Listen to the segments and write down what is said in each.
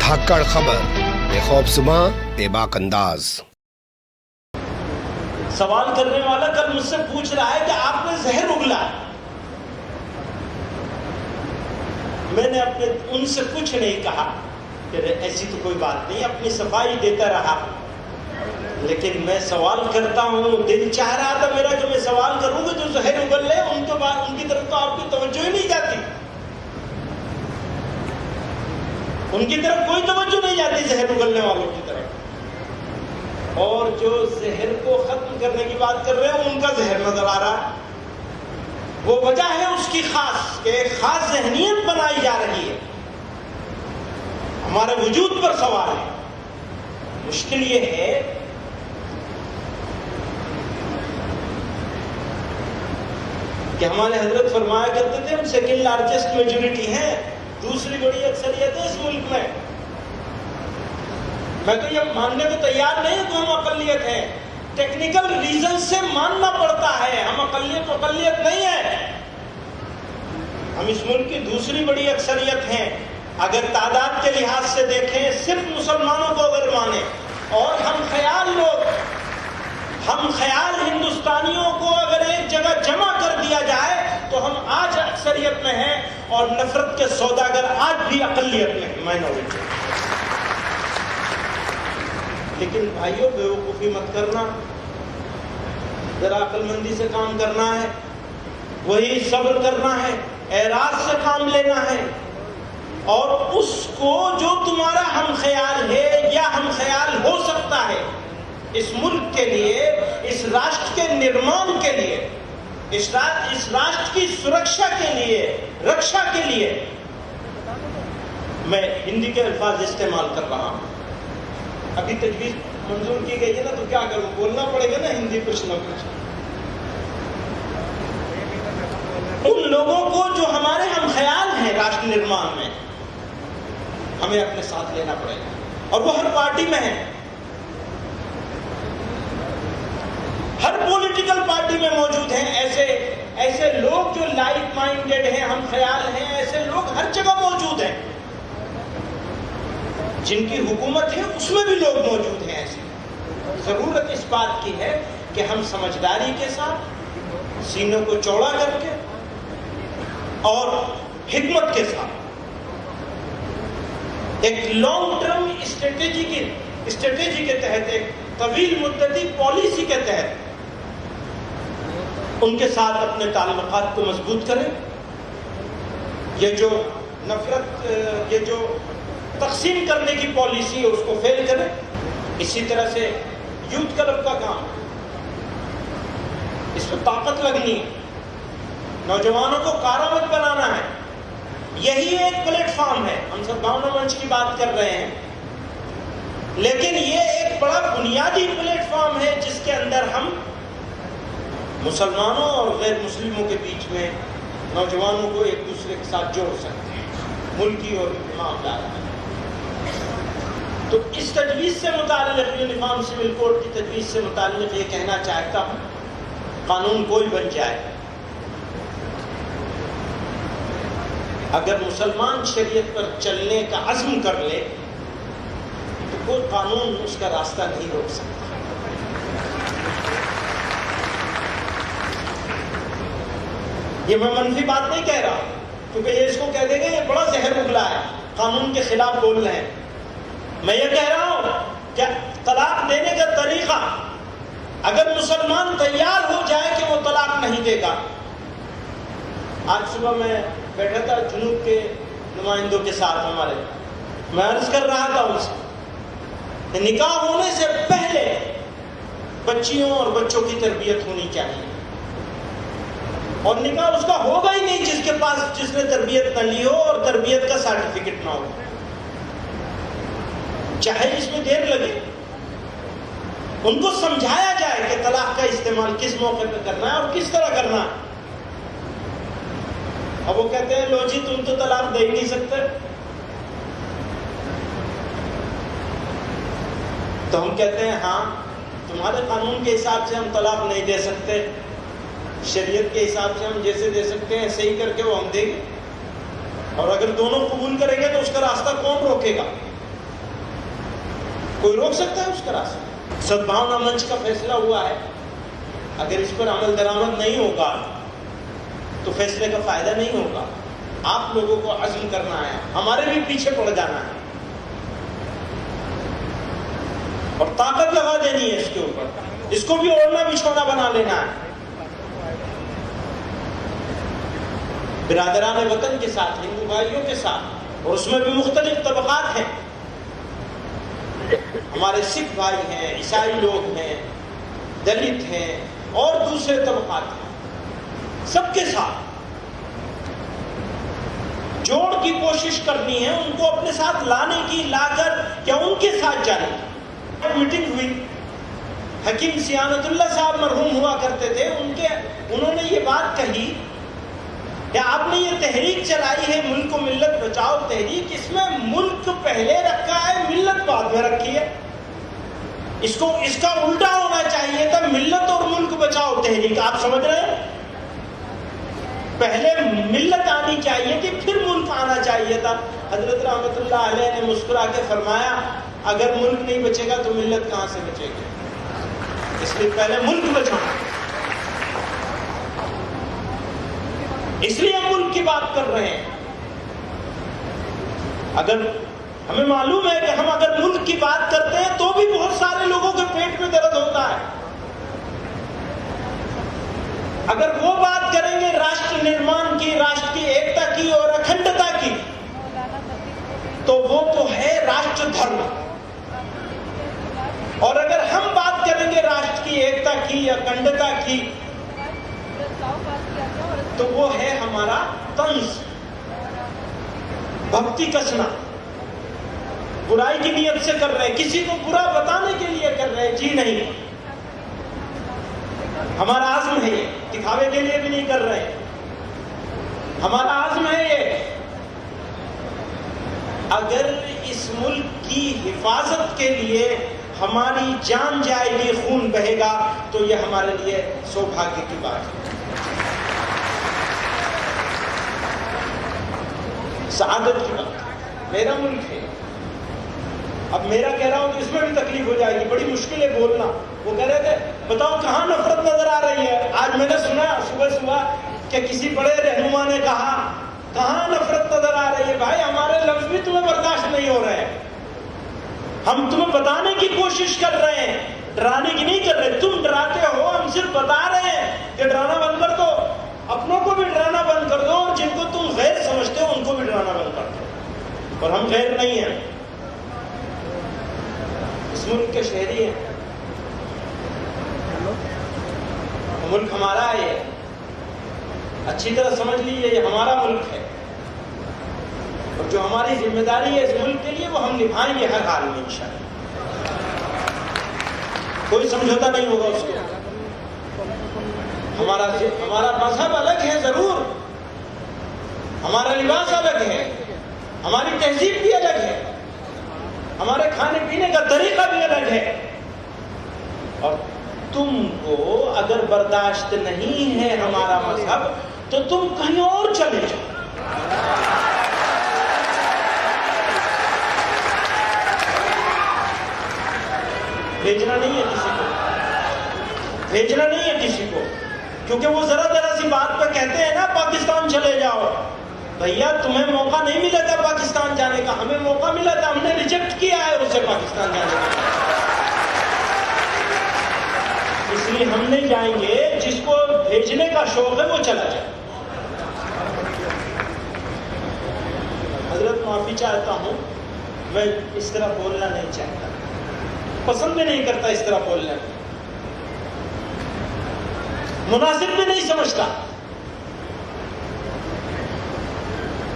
دھاکڑ خبر، بے خوف زباں بے باک انداز۔ سوال کرنے والا کل مجھ سے پوچھ رہا ہے کہ آپ نے زہر اگلا ہے۔ میں نے ان سے کچھ نہیں کہا کہ ایسی تو کوئی بات نہیں، اپنی صفائی دیتا رہا، لیکن میں سوال کرتا ہوں، دل چاہ رہا تھا میرا کہ میں سوال کروں کہ جو زہر اگل لے ان کی طرف تو آپ کی توجہ ہی نہیں جاتی، ان کی طرف کوئی توجہ نہیں جاتی زہر اگلنے والوں کی طرف، اور جو زہر کو ختم کرنے کی بات کر رہے ہیں ان کا زہر نظر آ رہا ہے۔ وہ وجہ ہے اس کی خاص کہ ایک خاص ذہنیت بنائی جا رہی ہے، ہمارے وجود پر سوال ہے۔ مشکل یہ ہے کہ ہمارے حضرت فرمایا کرتے تھے ہم سیکنڈ لارجسٹ میجورٹی ہیں، دوسری بڑی اکثریت ہے اس ملک میں۔ میں تو یہ ماننے کو تیار نہیں کہ ہم اقلیت ہیں، ٹیکنیکل ریزن سے ماننا پڑتا ہے، ہم اقلیت نہیں ہے، ہم اس ملک کی دوسری بڑی اکثریت ہیں۔ اگر تعداد کے لحاظ سے دیکھیں، صرف مسلمانوں کو اگر مانیں اور ہم خیال ہندوستانیوں کو اگر ایک جگہ جمع کر دیا جائے تو ہم آج اکثریت میں ہیں، اور نفرت کے سوداگر آج بھی اقلیت میں ہیں، مائنورٹی۔ لیکن بھائیوں، بیوقوفی مت کرنا، ذرا عقل مندی سے کام کرنا ہے، وہی صبر کرنا ہے، اعراض سے کام لینا ہے، اور اس کو جو تمہارا ہم خیال ہے یا ہم خیال ہو سکتا ہے اس ملک کے لیے، اس راشٹر کے نرمان کے لیے، اس راشٹر کی سرکشا کے لیے، رکشا کے لیے، میں ہندی کے الفاظ استعمال کر رہا ہوں۔ ابھی تجویز منظور کی گئی ہے نا، تو کیا کروں، بولنا پڑے گا نا ہندی کچھ نہ کچھ۔ ان لوگوں کو جو ہمارے ہم خیال ہیں راشٹر نرمان میں، ہمیں اپنے ساتھ لینا پڑے گا، اور وہ ہر پارٹی میں ہے، ہر پولیٹیکل پارٹی میں موجود ہیں۔ ایسے لوگ جو لائٹ مائنڈڈ ہیں، ہم خیال ہیں، ایسے لوگ ہر جگہ موجود ہیں۔ جن کی حکومت ہے اس میں بھی لوگ موجود ہیں ایسے۔ ضرورت اس بات کی ہے کہ ہم سمجھداری کے ساتھ، سینوں کو چوڑا کر کے اور حکمت کے ساتھ ایک لانگ ٹرم اسٹریٹجی کے تحت، ایک طویل مدتی پالیسی کے تحت ان کے ساتھ اپنے تعلقات کو مضبوط کریں۔ یہ جو نفرت، یہ جو تقسیم کرنے کی پالیسی ہے اس کو فیل کریں۔ اسی طرح سے یوتھ کلب کا کام، اس میں طاقت لگنی ہے، نوجوانوں کو کارآمد بنانا ہے۔ یہی ایک پلیٹ فارم ہے، ہم سدبھاونا منچ کی بات کر رہے ہیں، لیکن یہ ایک بڑا بنیادی پلیٹ فارم ہے جس کے اندر ہم مسلمانوں اور غیر مسلموں کے بیچ میں نوجوانوں کو ایک دوسرے کے ساتھ جوڑ سکتے ہیں، ملکی اور معاملات میں۔ تو اس تجویز سے متعلق، یونیفارم سول کوڈ کی تجویز سے متعلق یہ کہنا چاہتا ہوں، قانون کوئی بن جائے، اگر مسلمان شریعت پر چلنے کا عزم کر لے تو کوئی قانون اس کا راستہ نہیں روک سکتا۔ یہ میں منفی بات نہیں کہہ رہا، کیونکہ یہ اس کو کہہ دے گا یہ بڑا زہر اگلا ہے، قانون کے خلاف بول رہے ہیں۔ میں یہ کہہ رہا ہوں کہ طلاق دینے کا طریقہ، اگر مسلمان تیار ہو جائے کہ وہ طلاق نہیں دے گا۔ آج صبح میں بیٹھا تھا جنوب کے نمائندوں کے ساتھ ہمارے، میں عرض کر رہا تھا ان سے کہ نکاح ہونے سے پہلے بچیوں اور بچوں کی تربیت ہونی چاہیے، اور نکاح اس کا ہوگا ہی نہیں جس کے پاس، جس نے تربیت نہ لی ہو اور تربیت کا سرٹیفکیٹ نہ ہو، چاہے اس میں دیر لگے۔ ان کو سمجھایا جائے کہ طلاق کا استعمال کس موقع پہ کرنا ہے اور کس طرح کرنا ہے۔ اب وہ کہتے ہیں لو جی تم تو طلاق دے ہی نہیں سکتے، تو ہم کہتے ہیں ہاں تمہارے قانون کے حساب سے ہم طلاق نہیں دے سکتے، شریعت کے حساب سے ہم جیسے دے سکتے ہیں صحیح کر کے وہ ہم دیں گے، اور اگر دونوں قبول کریں گے تو اس کا راستہ کون روکے گا؟ کوئی روک سکتا ہے اس کا راستہ؟ سدبھاونا منچ کا فیصلہ ہوا ہے، اگر اس پر عمل درآمد نہیں ہوگا تو فیصلے کا فائدہ نہیں ہوگا. آپ لوگوں کو عزم کرنا ہے، ہمارے بھی پیچھے پڑ جانا ہے اور طاقت لگا دینی ہے اس کے اوپر، اس کو بھی اوڑھنا بچھونا بنا لینا ہے. برادران وطن کے ساتھ، ہندو بھائیوں کے ساتھ، اور اس میں بھی مختلف طبقات ہیں. ہمارے سکھ بھائی ہیں، عیسائی لوگ ہیں، دلت ہیں اور دوسرے طبقات ہیں، سب کے ساتھ جوڑ کی کوشش کرنی ہے، ان کو اپنے ساتھ لانے کی، لا کر کیا ان کے ساتھ جانے کی. میٹنگ ہوئی، حکیم سیانت اللہ صاحب مرحوم ہوا کرتے تھے، انہوں نے یہ بات کہی کہ آپ نے یہ تحریک چلائی ہے ملک و ملت بچاؤ تحریک، اس میں ملک پہلے رکھا ہے، ملت بعد میں رکھی ہے. اس کا الٹا ہونا چاہیے تھا، ملت اور ملک بچاؤ تحریک. آپ سمجھ رہے ہیں؟ پہلے ملت آنی چاہیے تھی، پھر ملک آنا چاہیے تھا. حضرت رحمت اللہ علیہ نے مسکرا کے فرمایا اگر ملک نہیں بچے گا تو ملت کہاں سے بچے گی، اس لیے پہلے ملک بچانا. اس لیے ہم ملک کی بات کر رہے ہیں. اگر ہمیں معلوم ہے کہ ہم اگر ملک کی بات کرتے ہیں تو بھی بہت سارے لوگوں کے پیٹ میں درد ہوتا ہے. اگر وہ بات کریں گے راشٹر نرمان کی، راشٹر کی ایکتا کی اور اکھنڈتا کی، تو وہ تو ہے راشٹر دھرم. اور اگر ہم بات کریں گے راشٹر کی ایکتا کی یا اکھنڈتا کی تو وہ ہے ہمارا طنز، بھکتی کسنا. برائی کی نیت سے کر رہے، کسی کو برا بتانے کے لیے کر رہے، جی نہیں، ہمارا عزم ہے یہ، دکھاوے کے لیے بھی نہیں کر رہے. ہمارا عزم ہے یہ، اگر اس ملک کی حفاظت کے لیے ہماری جان جائے گی، خون بہے گا، تو یہ ہمارے لیے سوبھاگیہ کی بات ہے، سعادت کی بات. میرا ملک ہے، اب میرا کہہ رہا ہوں تو اس میں بھی تکلیف ہو جائے گی، بڑی مشکل ہے بولنا. وہ کہہ رہے تھے بتاؤ کہاں نفرت نظر آ رہی ہے. آج میں نے سنا صبح کہ کسی بڑے رہنما نے کہا کہاں نفرت نظر آ رہی ہے. بھائی ہمارے لفظ بھی تمہیں برداشت نہیں ہو رہے ہیں، ہم تمہیں بتانے کی کوشش کر رہے ہیں، ڈرانے کی نہیں کر رہے. تم ڈراتے ہو، ہم صرف بتا رہے ہیں کہ ڈرانا بند کر دو، اپنوں کو بھی ڈرانا بند کر دو، اور جن کو تم غیر سمجھتے ہو ان کو بھی ڈرانا بند کر دو. اور ہم غیر نہیں ہیں، اس ملک کے شہری ہیں. ملک ہمارا ہے، اچھی طرح سمجھ لیجیے یہ ہمارا ملک ہے، اور جو ہماری ذمہ داری ہے اس ملک کے لیے وہ ہم نبھائیں گے ہر حال میں انشاءاللہ. کوئی سمجھوتا نہیں ہوگا اس کو. ہمارا مذہب الگ ہے ضرور، ہمارا لباس الگ ہے، ہماری تہذیب بھی الگ ہے، ہمارے کھانے پینے کا طریقہ بھی الگ ہے. اور تم کو اگر برداشت نہیں ہے ہمارا مذہب تو تم کہیں اور چلے جاؤ. بھیجنا نہیں ہے کسی کو، بھیجنا نہیں ہے کسی کو، کیونکہ وہ ذرا سی بات پہ کہتے ہیں نا پاکستان چلے جاؤ. بھیا تمہیں موقع نہیں ملا تھا پاکستان جانے کا، ہمیں موقع ملا تھا، ہم نے ریجیکٹ کیا ہے اسے پاکستان جانے کا. اس لیے ہم نہیں جائیں گے، جس کو بھیجنے کا شوق ہے وہ چلا جائے. حضرت معافی چاہتا ہوں، میں اس طرح بولنا نہیں چاہتا، پسند بھی نہیں کرتا اس طرح بولنا، مناسب بھی نہیں سمجھتا.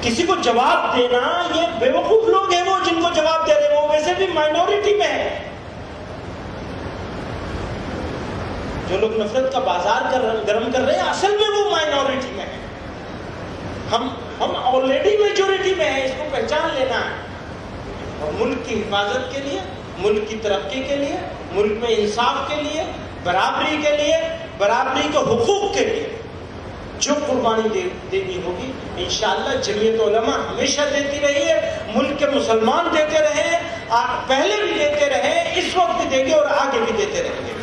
کسی کو جواب دینا، یہ بیوقوف لوگ ہیں وہ جن کو جواب دے رہے ہیں، وہ ویسے بھی مائنورٹی میں ہے. جو لوگ نفرت کا بازار گرم کر رہے ہیں اصل میں وہ مائنورٹی میں ہے. ہم آلریڈی میجورٹی میں ہیں، اس کو پہچان لینا ہے. اور ملک کی حفاظت کے لیے، ملک کی ترقی کے لیے، ملک میں انصاف کے لیے، برابری کے لیے، برابری کے حقوق کے لیے جو قربانی دینی ہوگی انشاءاللہ جمعیت علماء ہمیشہ دیتی رہی ہے، ملک کے مسلمان دیتے رہے، پہلے بھی دیتے رہے، اس وقت بھی دیں گے اور آگے بھی دیتے رہیں گے.